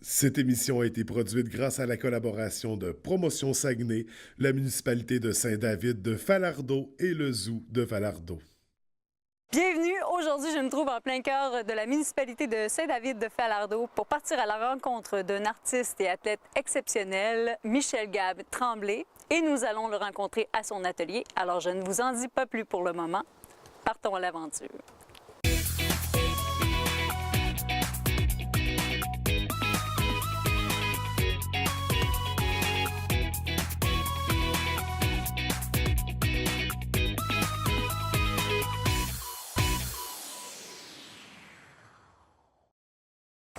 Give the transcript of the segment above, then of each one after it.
Cette émission a été produite grâce à la collaboration de Promotion Saguenay, la municipalité de Saint-David de Falardeau et le Zoo de Falardeau. Bienvenue! Aujourd'hui, je me trouve en plein cœur de la municipalité de Saint-David de Falardeau pour partir à la rencontre d'un artiste et athlète exceptionnel, Michel Gab Tremblay, et nous allons le rencontrer à son atelier. Alors, je ne vous en dis pas plus pour le moment. Partons à l'aventure.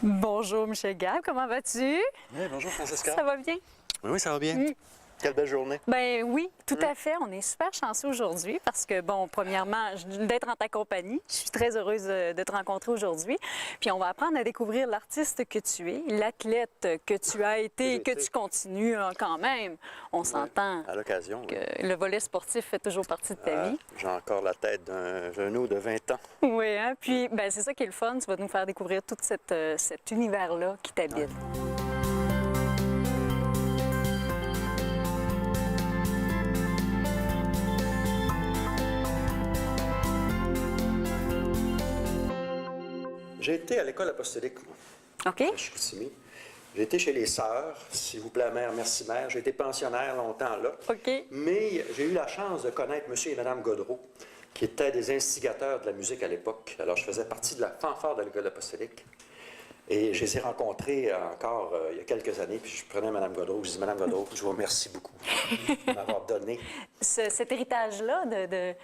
Bonjour Michel Gab, comment vas-tu? Oui, bonjour Francesca. Ça va bien? Oui, ça va bien. Quelle belle journée. Ben oui, tout à fait. On est super chanceux aujourd'hui parce que, bon, premièrement, d'être en ta compagnie. Je suis très heureuse de te rencontrer aujourd'hui. Puis on va apprendre à découvrir l'artiste que tu es, l'athlète que tu as été, que tu continues quand même. On s'entend À l'occasion. que le volet sportif fait toujours partie de ta vie. J'ai encore la tête d'un genou de 20 ans. Oui, hein? Puis ben, c'est ça qui est le fun. Tu vas nous faire découvrir tout cet univers-là qui t'habite. J'ai été à l'école apostolique, moi, OK? à Chicoutimi. J'ai été chez les sœurs, s'il vous plaît, mère, merci mère. J'ai été pensionnaire longtemps là. OK. Mais j'ai eu la chance de connaître M. et Mme Godreau, qui étaient des instigateurs de la musique à l'époque. Alors, je faisais partie de la fanfare de l'école apostolique. Et je les ai rencontrés encore il y a quelques années, puis je prenais Mme Godreau, je dis « Mme Godreau, je vous remercie beaucoup de m'avoir donné. » Cet héritage-là de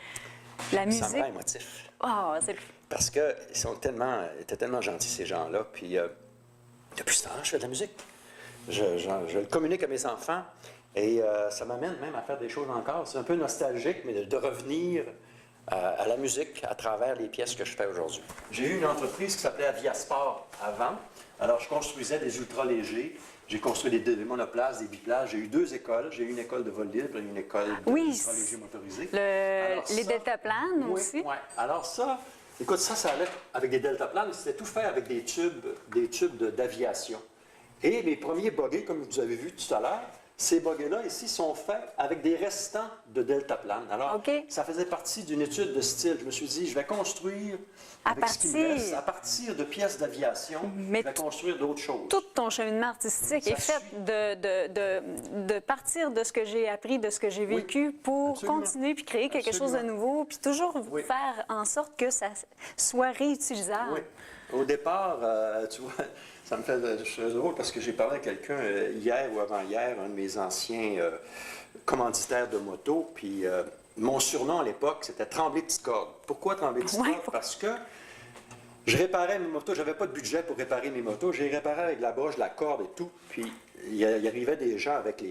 la musique. Ça me rend émotif. Ah, c'est le Parce qu'ils étaient tellement gentils, ces gens-là. Puis, depuis ce temps, je fais de la musique. Je le communique à mes enfants. Et ça m'amène même à faire des choses encore. C'est un peu nostalgique, mais de revenir à la musique à travers les pièces que je fais aujourd'hui. J'ai eu une entreprise qui s'appelait Aviasport avant. Alors, je construisais des ultra-légers. J'ai construit des monoplaces, des biplaces. J'ai eu 2 écoles. J'ai eu une école de vol libre et une école d'ultra-légers motorisés. les deltaplanes aussi. Oui. Alors ça, écoute, ça allait avec des deltaplanes. C'était tout fait avec des tubes d'aviation. Et mes premiers bogeys, comme vous avez vu tout à l'heure, ces bogeys-là ici sont faits avec des restants de deltaplanes. Alors, ça faisait partie d'une étude de style. Je me suis dit, je vais construire avec ce qui me reste, à partir de pièces d'aviation, je vais construire d'autres choses. Tout ton cheminement artistique est fait de partir de ce que j'ai appris, de ce que j'ai vécu pour continuer puis créer quelque chose de nouveau, puis toujours faire en sorte que ça soit réutilisable. Oui. Au départ, tu vois, ça me fait drôle parce que j'ai parlé à quelqu'un hier ou avant-hier, un de mes anciens commanditaires de moto, puis mon surnom à l'époque, c'était Tremblay Petite Corde. Pourquoi Tremblay Petite Corde? Parce que je réparais mes motos, j'avais pas de budget pour réparer mes motos, j'ai réparé avec la broche, la corde et tout, puis il arrivait des gens avec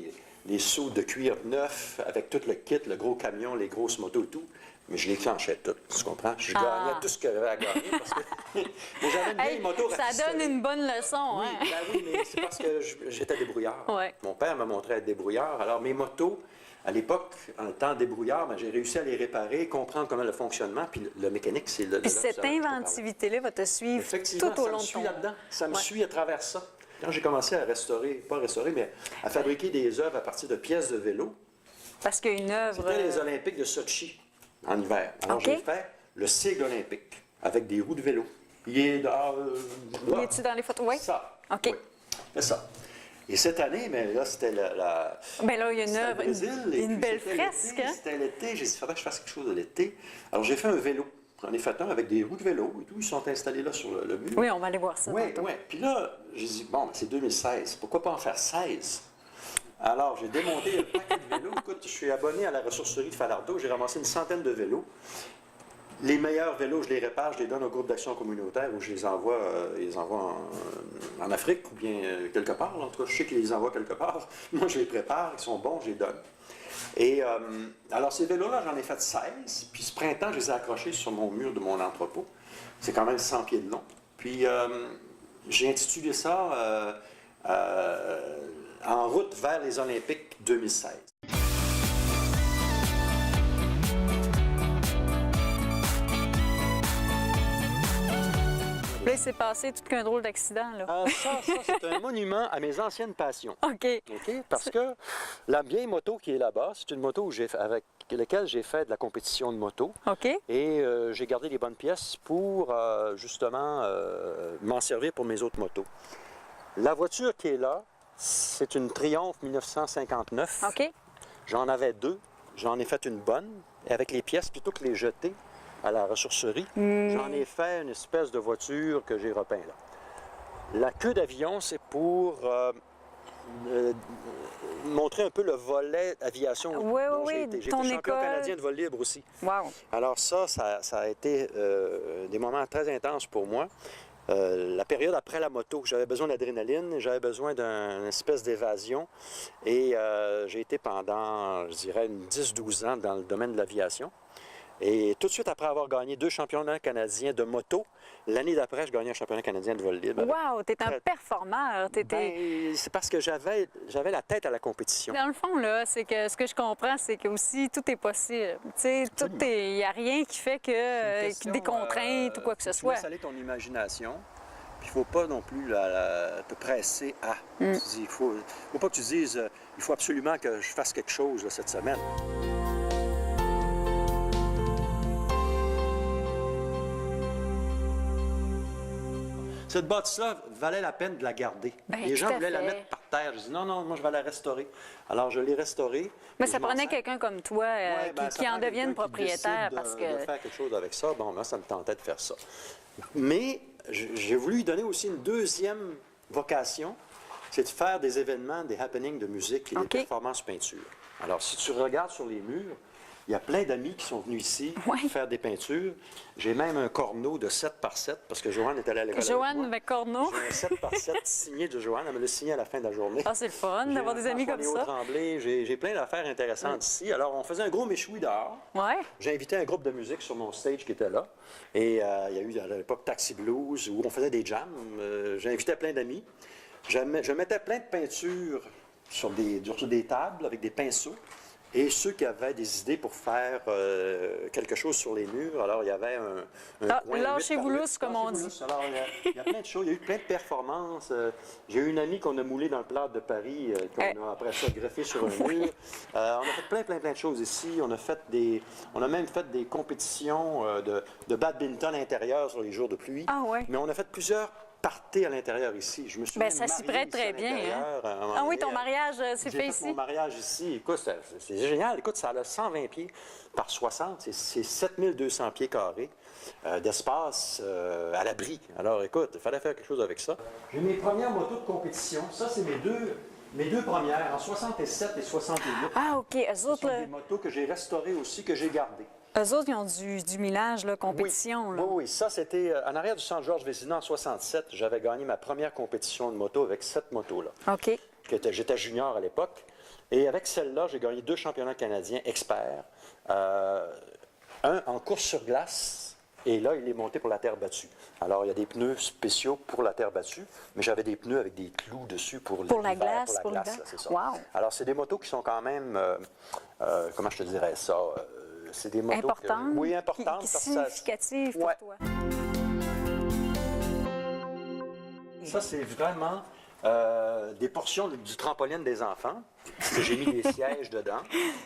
les seaux de cuir neufs, avec tout le kit, le gros camion, les grosses motos et tout. Mais je les clenchais toutes, tu comprends? Je gagnais tout ce qu'il y avait à gagner parce que mais j'avais une vieille moto Ça donne une bonne leçon, oui, hein? Ben oui, mais c'est parce que j'étais débrouillard. Ouais. Mon père m'a montré à être débrouillard. Alors mes motos, à l'époque, en étant débrouillard, ben, j'ai réussi à les réparer, comprendre comment le fonctionnement, puis le mécanique, c'est le... Puis cette inventivité-là va te suivre tout au long de ton... ça me suit là-dedans. Ça me suit à travers ça. Quand j'ai commencé à restaurer, pas restaurer, mais à fabriquer des œuvres à partir de pièces de vélo. Parce qu'une œuvre... C'était les Olympiques de Sochi, en hiver. Alors j'ai fait le sigle olympique, avec des roues de vélo. Il est dans... Es-tu dans les photos? Oui. Ça. OK. Oui. C'est ça. Et cette année, mais là, c'était la... Bien là, il y a une œuvre, une belle c'était fresque. Hein? C'était l'été. J'ai dit, il faudrait que je fasse quelque chose de l'été. Alors, j'ai fait un vélo. J'en ai fait un avec des roues de vélo et tout. Ils sont installés là sur le mur. Oui, on va aller voir ça. Oui, oui. Puis là, j'ai dit, bon, c'est 2016. Pourquoi pas en faire 16? Alors, j'ai démonté le paquet de vélos. Écoute, je suis abonné à la ressourcerie de Falardeau. J'ai ramassé une centaine de vélos. Les meilleurs vélos, je les répare, je les donne au groupe d'action communautaire où je les envoie, en Afrique ou bien quelque part. En tout cas, je sais qu'ils les envoient quelque part. Moi, je les prépare, ils sont bons, je les donne. Et alors, ces vélos-là, j'en ai fait 16. Puis ce printemps, je les ai accrochés sur mon mur de mon entrepôt. C'est quand même 100 pieds de long. Puis j'ai intitulé ça En route vers les Olympiques 2016. Là, il s'est passé tout qu'un drôle d'accident, là. Ça, c'est un monument à mes anciennes passions. OK. OK? Parce que la vieille moto qui est là-bas, c'est une moto avec laquelle j'ai fait de la compétition de moto. OK. Et j'ai gardé les bonnes pièces pour, justement, m'en servir pour mes autres motos. La voiture qui est là, c'est une Triumph 1959. OK. J'en avais deux. J'en ai fait une bonne. Et avec les pièces, plutôt que les jeter à la ressourcerie, j'en ai fait une espèce de voiture que j'ai repeint là. La queue d'avion, c'est pour montrer un peu le volet aviation Oui, dont oui, j'ai été. J'ai ton été champion école. canadien de vol libre aussi. Wow. Alors ça a été des moments très intenses pour moi. La période après la moto, j'avais besoin d'adrénaline, j'avais besoin d'une espèce d'évasion et j'ai été pendant, je dirais, 10-12 ans dans le domaine de l'aviation. Et tout de suite après avoir gagné 2 championnats canadiens de moto, l'année d'après, je gagnais un championnat canadien de vol libre. Wow, t'es un performeur. C'est parce que j'avais la tête à la compétition. Dans le fond, là, c'est que ce que je comprends, c'est que aussi tout est possible. Tu sais, il n'y a rien qui fait que des contraintes ou quoi que ce soit. Tu laisses aller ton imagination. Puis il ne faut pas non plus te presser à. Tu dis, il faut pas que tu dises, il faut absolument que je fasse quelque chose là, cette semaine. Cette bâtisse-là valait la peine de la garder. Ben, les gens tout à voulaient la fait. mettre par terre. Je dis non, moi je vais la restaurer. Alors je l'ai restaurée. Mais et ça je m'en prenait sers. quelqu'un comme toi Ouais, ben, ça qui en prend devienne quelqu'un qui propriétaire décide parce de que... faire quelque chose avec ça. Bon, moi, ça me tentait de faire ça. Mais j'ai voulu lui donner aussi une deuxième vocation, c'est de faire des événements, des happenings de musique et OK. des performances peinture. Alors, si tu regardes sur les murs, il y a plein d'amis qui sont venus ici Ouais. faire des peintures. J'ai même un corneau de 7 par 7 parce que Joanne est allée à l'école avec moi. Joanne McCorneau. J'ai un 7 par 7 signé de Joanne. Elle me l'a signé à la fin de la journée. Ah, c'est le fun J'ai d'avoir un des amis comme François Léo ça. Tremblay. J'ai plein d'affaires intéressantes ici. Alors, on faisait un gros méchoui dehors. Ouais. J'ai invité un groupe de musique sur mon stage qui était là. Et il y a eu à l'époque Taxi Blues où on faisait des jams. J'invitais plein d'amis. Je mettais plein de peintures sur des tables avec des pinceaux. Et ceux qui avaient des idées pour faire quelque chose sur les murs, alors il y avait un coin lâchez-vous 8 par 8. lousse, comme on Lâchez-vous dit. lousse. Alors, il y a plein de choses. Il y a eu plein de performances. J'ai eu une amie qu'on a moulée dans le Plâtre de Paris, qu'on a après ça greffé sur un mur. On a fait plein de choses ici. On a même fait des compétitions de badminton intérieur sur les jours de pluie. Ah ouais. Mais on a fait plusieurs parties à l'intérieur ici. Je me suis Ben, même ça s'y marié prête ici très à bien, l'intérieur, à un moment Ah oui, donné. ton mariage s'est J'ai fait fait ici. mon mariage ici. Écoute, c'est génial. Écoute, ça a 120 pieds par 60. C'est 7200 pieds carrés d'espace à l'abri. Alors, écoute, il fallait faire quelque chose avec ça. J'ai mes premières motos de compétition. Ça, c'est mes deux premières, en 67 et 68. Ah, OK. Eux Ce autres, sont là, des motos que j'ai restaurées aussi, que j'ai gardées. eux autres, ils ont du millage, là, compétition. Oui, Là. oui. Ça, c'était en arrière du centre Georges Vézina en 67. J'avais gagné ma première compétition de moto avec cette moto-là. OK. J'étais junior à l'époque. Et avec celle-là, j'ai gagné 2 championnats canadiens experts. Un en course sur glace, et là, il est monté pour la terre battue. Alors, il y a des pneus spéciaux pour la terre battue, mais j'avais des pneus avec des clous dessus pour Pour la l'hiver, glace, pour la l'hiver. glace, là, c'est ça. Wow. Alors, c'est des motos qui sont quand même, comment je te dirais ça, c'est des motos... Importantes. Oui, importantes. Qui parce que ça- significatives pour Ouais. toi. Ça, c'est vraiment des portions du trampoline des enfants, que j'ai mis des sièges dedans.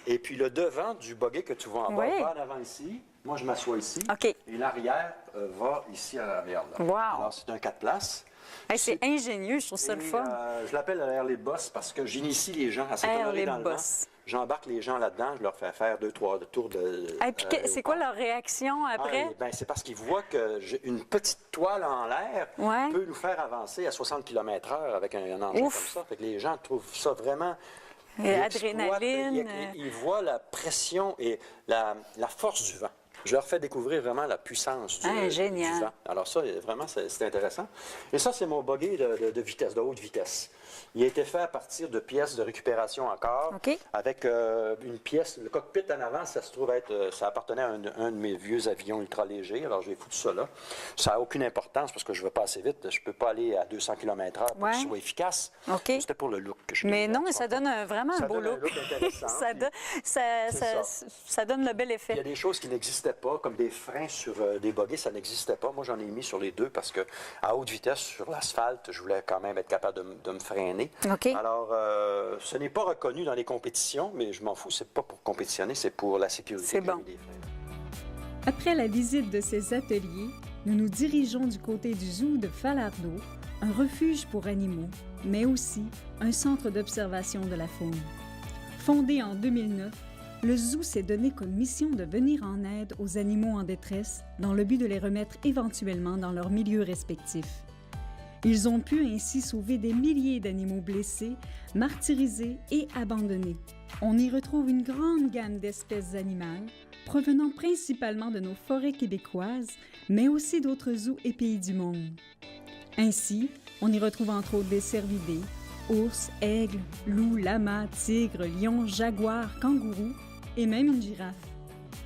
Et puis le devant du buggy que tu vois en bas Oui. va en avant ici. Moi, je m'assois ici. OK. Et l'arrière va ici à l'arrière. Là. Wow. Alors, c'est un 4 places. Hey, c'est ingénieux, je trouve ça le Et, fun. je l'appelle Harley Boss parce que j'initie les gens à s'étonner Harley dans le vent. Boss. J'embarque les gens là-dedans, je leur fais faire 2-3 tours de... Et puis, c'est quoi leur réaction après? Ben, c'est parce qu'ils voient que une petite toile en l'air Ouais. peut nous faire avancer à 60 km/h avec un engin Ouf. comme ça. Fait que les gens trouvent ça vraiment... Adrénaline. Ils voient la pression et la force du vent. Je leur fais découvrir vraiment la puissance génial. du vent. Alors ça, vraiment, c'est intéressant. Et ça, c'est mon buggy de vitesse, de haute vitesse. Il a été fait à partir de pièces de récupération encore, OK. avec une pièce, le cockpit en avant, ça se trouve être, ça appartenait à un de mes vieux avions ultra légers, alors j'ai foutu ça là. Ça n'a aucune importance parce que je ne vais pas assez vite, je ne peux pas aller à 200 km/h pour Ouais. qu'il soit efficace. OK. C'était pour le look que je Mais voulais. non, ça donne vraiment un Ça beau donne un look. look intéressant, ça, puis ça c'est ça. ça donne le bel Il y a effet. des choses qui n'existaient n'existait pas, comme des freins sur des bogies, ça n'existait pas. Moi, j'en ai mis sur les deux parce que à haute vitesse, sur l'asphalte, je voulais quand même être capable de me freiner. OK. Alors, ce n'est pas reconnu dans les compétitions, mais je m'en fous, c'est pas pour compétitionner, c'est pour la sécurité. C'est qu'il y a bon. eu des freins. Après la visite de ces ateliers, nous nous dirigeons du côté du zoo de Falardeau, un refuge pour animaux, mais aussi un centre d'observation de la faune. Fondé en 2009, le zoo s'est donné comme mission de venir en aide aux animaux en détresse dans le but de les remettre éventuellement dans leur milieu respectif. Ils ont pu ainsi sauver des milliers d'animaux blessés, martyrisés et abandonnés. On y retrouve une grande gamme d'espèces animales, provenant principalement de nos forêts québécoises, mais aussi d'autres zoos et pays du monde. Ainsi, on y retrouve entre autres des cervidés, ours, aigles, loups, lamas, tigres, lions, jaguars, kangourous et même une girafe.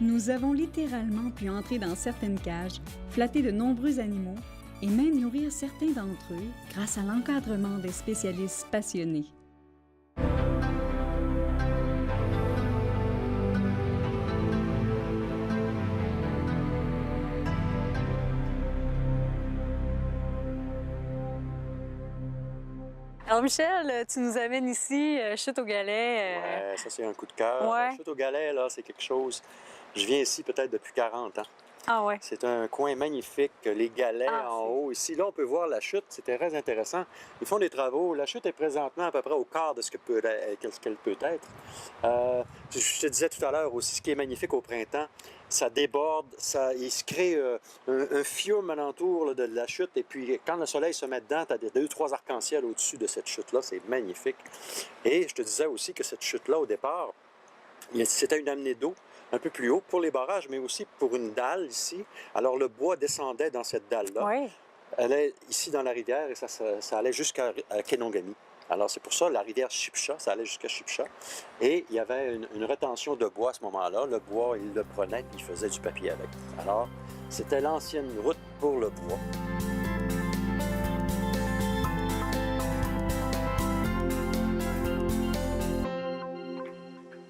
Nous avons littéralement pu entrer dans certaines cages, flatter de nombreux animaux et même nourrir certains d'entre eux grâce à l'encadrement des spécialistes passionnés. Alors, Michel, tu nous amènes ici, Chute au Galet. Ouais, ça, c'est un coup de cœur. Ouais. La chute au Galet, là, c'est quelque chose... Je viens ici peut-être depuis 40 ans. Ah ouais. C'est un coin magnifique, les galets Ah, en c'est- haut. Ici, là, on peut voir la chute. C'est très intéressant. Ils font des travaux. La chute est présentement à peu près au quart de ce qu'elle peut être. Je te disais tout à l'heure aussi, ce qui est magnifique au printemps, ça déborde, il se crée un fiume alentour là, de la chute. Et puis, quand le soleil se met dedans, tu as 2-3 arcs-en-ciel au-dessus de cette chute-là. C'est magnifique. Et je te disais aussi que cette chute-là, au départ, c'était une amenée d'eau un peu plus haut pour les barrages, mais aussi pour une dalle ici. Alors, le bois descendait dans cette dalle-là. Ouais. Elle est ici dans la rivière et ça allait jusqu'à Kenongami. Alors, c'est pour ça, la rivière Shipsha, ça allait jusqu'à Shipsha. Et il y avait une rétention de bois à ce moment-là. Le bois, il le prenait et il faisait du papier avec. Alors, c'était l'ancienne route pour le bois.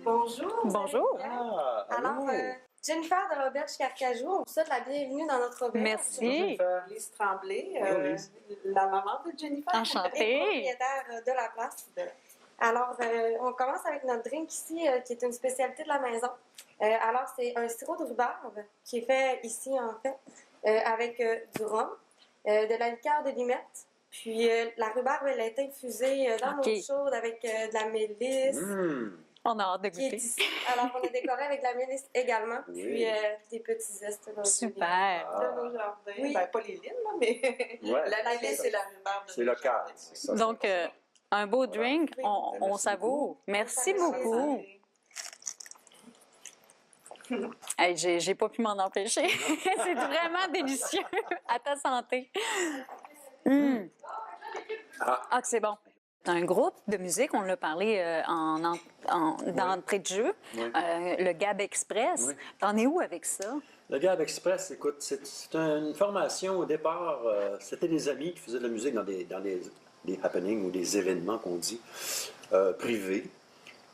Bonjour. Bonjour. Ah, Alors, Jennifer de l'Auberge Carcajou, on vous souhaite la bienvenue dans notre auberge. Merci. Lise Tremblay, Bonjour, Lise. la maman de Jennifer. Enchantée. Et propriétaire de la place. Alors, on commence avec notre drink ici, qui est une spécialité de la maison. Alors, c'est un sirop de rhubarbe qui est fait ici, en fait, avec du rhum, de la liqueur de limette. Puis, la rhubarbe, elle est infusée dans Ok. l'eau chaude avec de la mélisse. On a hâte de Qui est goûter. ici. Alors, on a décoré avec de la mélisse également, Oui. puis des petits zestes. là, Super. de nos jardins. Oui. Ben, pas les lignes, là, mais Ouais. La mélisse, c'est la rhubarbe. de C'est nos local. jardins. c'est ça. Donc, un beau drink, Oui. on Merci savoure. Merci Merci. beaucoup. Hey, j'ai pas pu m'en empêcher. C'est vraiment délicieux. À ta santé. Ah, que c'est bon. C'est un groupe de musique, on l'a parlé d'entrée de jeu, Oui. le Gab Express. Oui. T'en es où avec ça? Le Gab Express, écoute, c'est une formation au départ. C'était des amis qui faisaient de la musique dans des happenings ou des événements qu'on dit privés.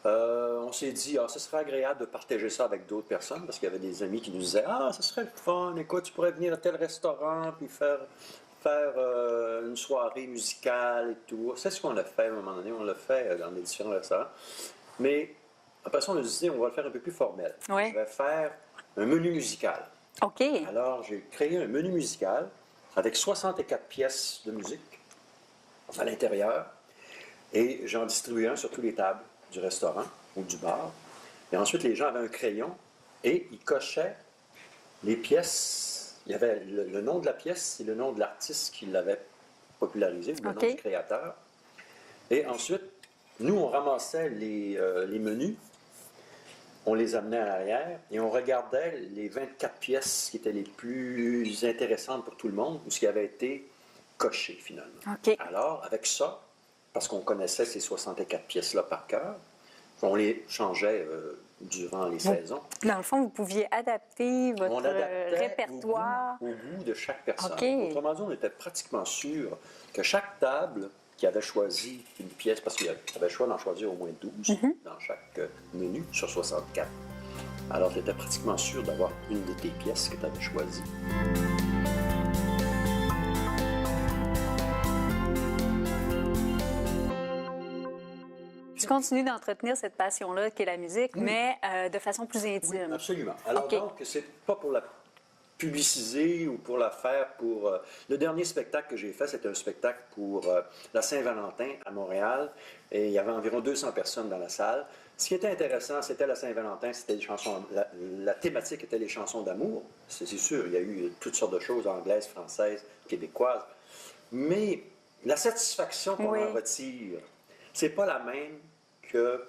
On s'est dit, ce serait agréable de partager ça avec d'autres personnes parce qu'il y avait des amis qui nous disaient, ce serait le fun, écoute, tu pourrais venir à tel restaurant puis faire une soirée musicale et tout. C'est ce qu'on a fait à un moment donné, on l'a fait dans les différents restaurants. Mais après ça, on a dit, on va le faire un peu plus formel. Oui. Je vais faire un menu musical. OK. Alors, j'ai créé un menu musical avec 64 pièces de musique à l'intérieur et j'en distribuais un sur toutes les tables du restaurant ou du bar. Et ensuite, les gens avaient un crayon et ils cochaient les pièces. Il y avait le nom de la pièce et le nom de l'artiste qui l'avait popularisé, ou le OK. nom du créateur. Et ensuite, nous, on ramassait les menus, on les amenait à l'arrière et on regardait les 24 pièces qui étaient les plus intéressantes pour tout le monde ou ce qui avait été coché finalement. OK. Alors, avec ça, parce qu'on connaissait ces 64 pièces-là par cœur, on les changeait durant les saisons. Dans le fond, vous pouviez adapter votre On adaptait répertoire. au goût de chaque personne. OK. Autrement dit, on était pratiquement sûr que chaque table qui avait choisi une pièce, parce qu'il y avait le choix d'en choisir au moins 12 Mm-hmm. dans chaque menu sur 64, Alors, tu étais pratiquement sûr d'avoir une de tes pièces que tu avais choisies. Tu continues d'entretenir cette passion-là qui est la musique, mais de façon plus intime. Oui, absolument. Alors OK. donc, c'est pas pour la publiciser ou pour la faire pour... le dernier spectacle que j'ai fait, c'était un spectacle pour la Saint-Valentin à Montréal, et il y avait environ 200 personnes dans la salle. Ce qui était intéressant, c'était la Saint-Valentin, c'était des chansons... La thématique était les chansons d'amour. C'est sûr, il y a eu toutes sortes de choses, anglaises, françaises, québécoises. Mais la satisfaction qu'on en retire, c'est pas la même que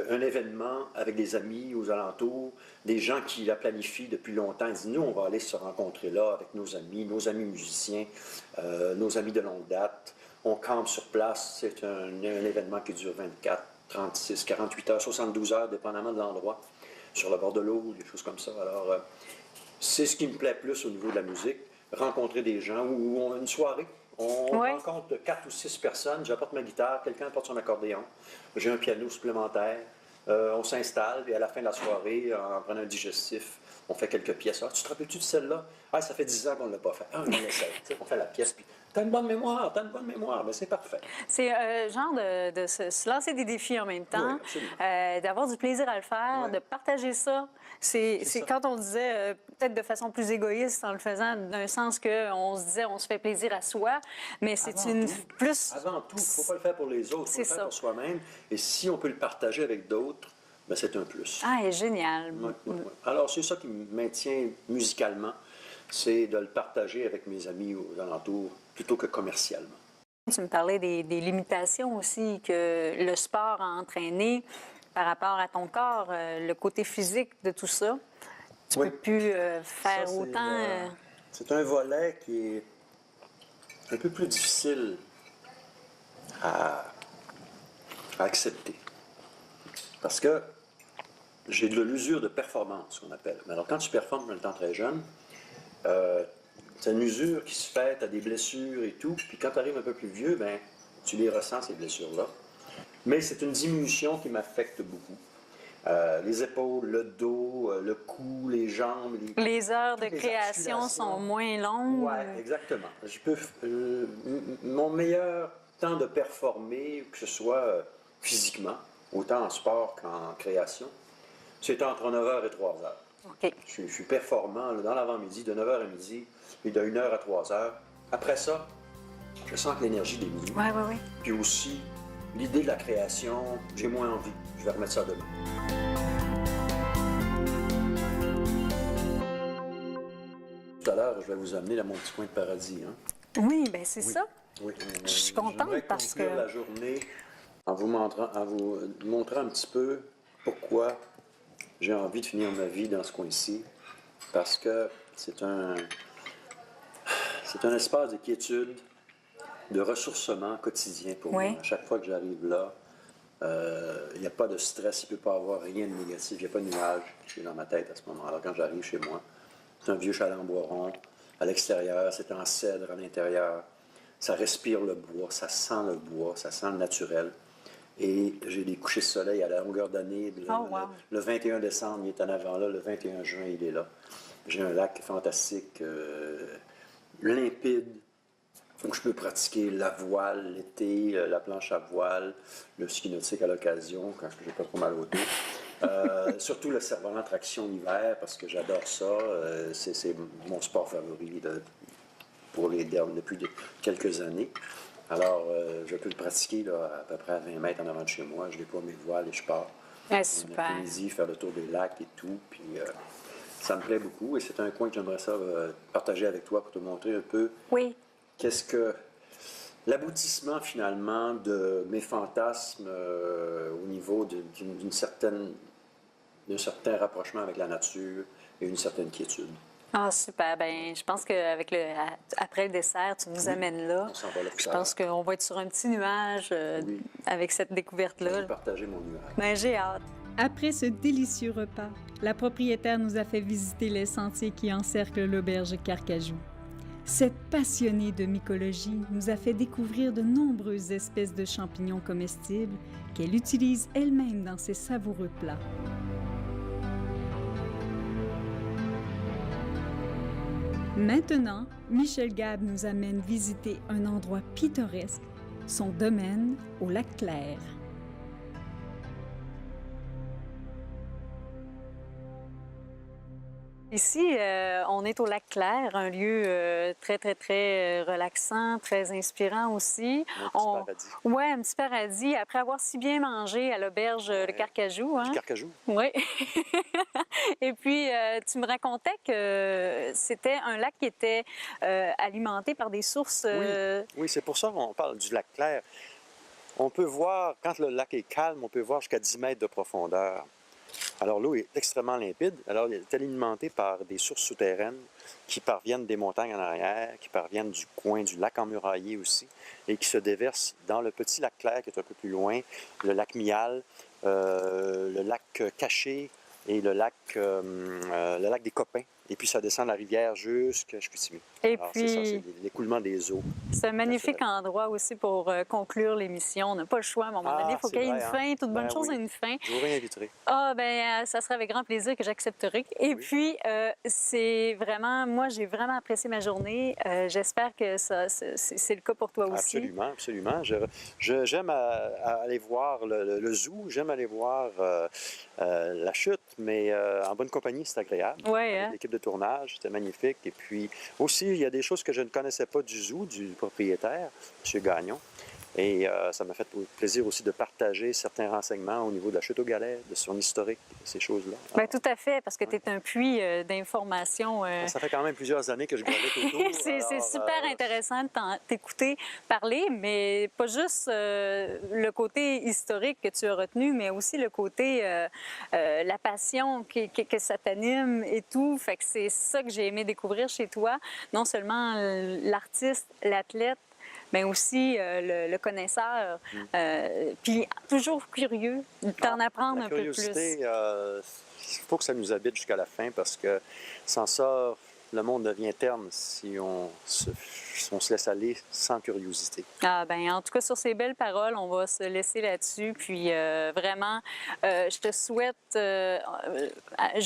un événement avec des amis aux alentours, des gens qui la planifient depuis longtemps. Ils disent, nous, on va aller se rencontrer là avec nos amis musiciens, nos amis de longue date. On campe sur place. C'est un événement qui dure 24, 36, 48 heures, 72 heures, dépendamment de l'endroit, sur le bord de l'eau, des choses comme ça. Alors, c'est ce qui me plaît plus au niveau de la musique, rencontrer des gens ou on a une soirée. On rencontre 4 ou 6 personnes, j'apporte ma guitare, quelqu'un apporte son accordéon, j'ai un piano supplémentaire, on s'installe et à la fin de la soirée, en prenant un digestif, on fait quelques pièces. Ah, tu te rappelles-tu de celle-là? Ah, ça fait 10 ans qu'on ne l'a pas fait. Ah, on essaie. On fait la pièce, puis t'as une bonne mémoire, ben, c'est parfait. C'est genre de se lancer des défis en même temps, Oui, d'avoir du plaisir à le faire, de partager ça. C'est ça. quand on disait, peut-être de façon plus égoïste en le faisant, d'un sens qu'on se disait on se fait plaisir à soi, mais c'est plus... Avant tout, il ne faut pas le faire pour les autres, il faut le faire pour soi-même. Et si on peut le partager avec d'autres, ben, c'est un plus. Ah, génial. Oui. Alors, c'est ça qui me maintient musicalement, c'est de le partager avec mes amis aux alentours, plutôt que commercialement. Tu me parlais des limitations aussi que le sport a entraîné par rapport à ton corps, le côté physique de tout ça. Tu ne peux plus faire Ça, autant... C'est un volet qui est un peu plus difficile à accepter. Parce que j'ai de l'usure de performance, qu'on appelle. Mais alors, quand tu performes dans le temps très jeune, c'est une usure qui se fait, tu as des blessures et tout, puis quand tu arrives un peu plus vieux, ben, tu les ressens, ces blessures-là. Mais c'est une diminution qui m'affecte beaucoup. Les épaules, le dos, le cou, les jambes... Les heures de les création sont moins longues. Oui, exactement. Mon meilleur temps de performer, que ce soit physiquement, autant en sport qu'en création, c'est entre 9h et 3h. OK. Je suis performant là, dans l'avant-midi, de 9h à midi, et de 1h à 3h. Après ça, je sens que l'énergie diminue. Oui. Puis aussi, l'idée de la création, j'ai moins envie. Je vais remettre ça demain. Tout à l'heure, je vais vous amener à mon petit coin de paradis. Hein? Oui, bien c'est ça. Oui. Je suis contente parce que... la journée en vous montrant un petit peu pourquoi j'ai envie de finir ma vie dans ce coin-ci. Parce que c'est un espace de quiétude, de ressourcement quotidien pour moi. À chaque fois que j'arrive là, il n'y a pas de stress, il ne peut pas avoir rien de négatif, il n'y a pas de nuage qui est dans ma tête à ce moment-là. Quand j'arrive chez moi, c'est un vieux chalet en bois rond. À l'extérieur, c'est en cèdre à l'intérieur. Ça respire le bois, ça sent le bois, ça sent le naturel. Et j'ai des couchers de soleil à la longueur d'année. Le 21 décembre, il est en avant là. Le 21 juin, il est là. J'ai un lac fantastique, limpide, où je peux pratiquer la voile l'été, la planche à voile, le ski nautique à l'occasion, quand je n'ai pas trop mal au dos. Surtout le cerf-volant traction l'hiver, parce que j'adore ça. C'est mon sport favori depuis quelques années. Alors, je peux le pratiquer là, à peu près à 20 mètres en avant de chez moi. Je déploie mes voiles et je pars. Super. En Tunisie, faire le tour des lacs et tout. Puis, ça me plaît beaucoup et c'est un coin que j'aimerais ça partager avec toi pour te montrer un peu qu'est-ce que l'aboutissement finalement de mes fantasmes au niveau d'un certain rapprochement avec la nature et une certaine quiétude. Ah, super. Ben, je pense qu'après le dessert, tu nous amènes là. On s'en va là. Je pense qu'on va être sur un petit nuage avec cette découverte-là. Je vais partager mon nuage. Ben, j'ai hâte. Après ce délicieux repas, la propriétaire nous a fait visiter les sentiers qui encerclent l'auberge Carcajou. Cette passionnée de mycologie nous a fait découvrir de nombreuses espèces de champignons comestibles qu'elle utilise elle-même dans ses savoureux plats. Maintenant, Michel Gab nous amène visiter un endroit pittoresque, son domaine au Lac-Clair. Ici, on est au Lac-Clair, un lieu très relaxant, très inspirant aussi. Un petit paradis. Oui, un petit paradis. Après avoir si bien mangé à l'auberge Le Carcajou. Hein? Du Carcajou. Oui. Et puis, tu me racontais que c'était un lac qui était alimenté par des sources... Oui, c'est pour ça qu'on parle du lac clair. On peut voir, quand le lac est calme, on peut voir jusqu'à 10 mètres de profondeur. Alors, l'eau est extrêmement limpide. Alors, il est alimenté par des sources souterraines qui parviennent des montagnes en arrière, qui parviennent du coin du lac emmuraillé aussi, et qui se déversent dans le petit lac clair qui est un peu plus loin, le lac Mial, le lac Caché et le lac des Copains. Et puis, ça descend de la rivière jusqu'à Chicoutimi. Et Alors, puis, c'est ça, c'est l'écoulement des eaux. c'est un magnifique endroit aussi pour conclure l'émission. On n'a pas le choix à un moment donné. Il faut qu'il y ait une fin. Toute bonne chose a une fin. Je vous réinviterai. Ah, ben ça serait avec grand plaisir que j'accepterai. Et puis, c'est vraiment... Moi, j'ai vraiment apprécié ma journée. J'espère que c'est le cas pour toi aussi. Absolument, absolument. J'aime aller voir le zoo, j'aime aller voir la chute, mais en bonne compagnie, c'est agréable. Oui, hein? L'équipe de tournage, c'était magnifique. Et puis aussi, il y a des choses que je ne connaissais pas du zoo, du propriétaire, M. Gagnon. Et ça m'a fait plaisir aussi de partager certains renseignements au niveau de la chute aux galets, de son historique, ces choses-là. Bien, tout à fait, parce que tu es un puits d'informations. Ça fait quand même plusieurs années que je gravite autour. C'est super intéressant de t'écouter parler, mais pas juste le côté historique que tu as retenu, mais aussi le côté, la passion que ça t'anime et tout. Fait que c'est ça que j'ai aimé découvrir chez toi. Non seulement l'artiste, l'athlète, mais aussi le connaisseur. Puis toujours curieux d'en apprendre un peu plus. La curiosité, il faut que ça nous habite jusqu'à la fin parce que sans ça, le monde devient terne si on se laisse aller sans curiosité. Ah ben, en tout cas, sur ces belles paroles, on va se laisser là-dessus. Puis vraiment, je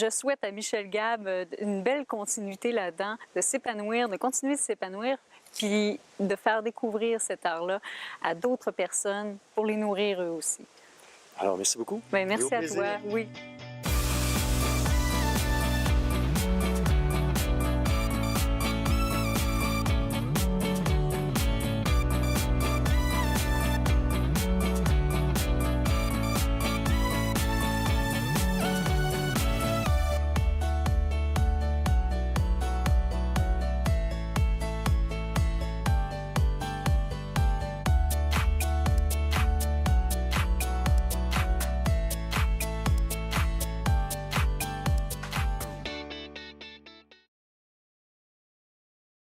souhaite à Michel Gab une belle continuité là-dedans, de s'épanouir, de continuer de s'épanouir, puis de faire découvrir cet art-là à d'autres personnes pour les nourrir eux aussi. Alors, merci beaucoup. Bien, merci Au à plaisir. toi. Oui.